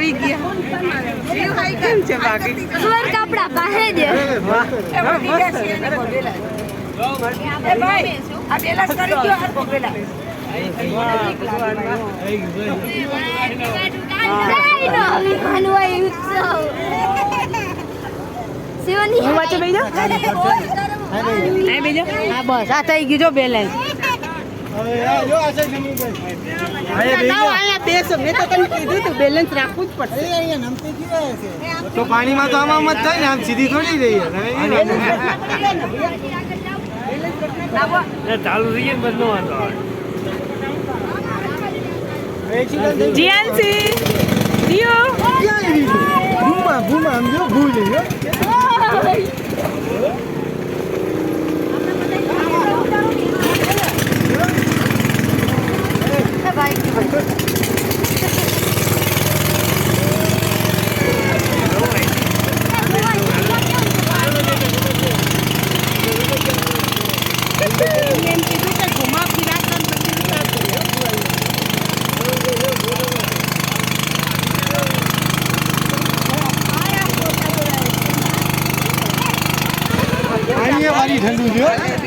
આવી ગયા કેમ છે બાકી સુવર કપડા પાસે દે એ ભાઈ આ બેલા કરી દો આ બોગેલા હા બસ આ થઈ ગયું જો બેલેન્સ બેસો મેં તો તને કીધું તું બેલેન્સ રાખવું જ પડશે તો પાણીમાં તો આમ જ થાય ને આમ સીધી થોડી રહી ચાલુ રહીએ બધો વાંધો જીયાનસી જીઓ ભૂમા ભૂમા આમ જો ભૂલ ગયો ઠંડુ છે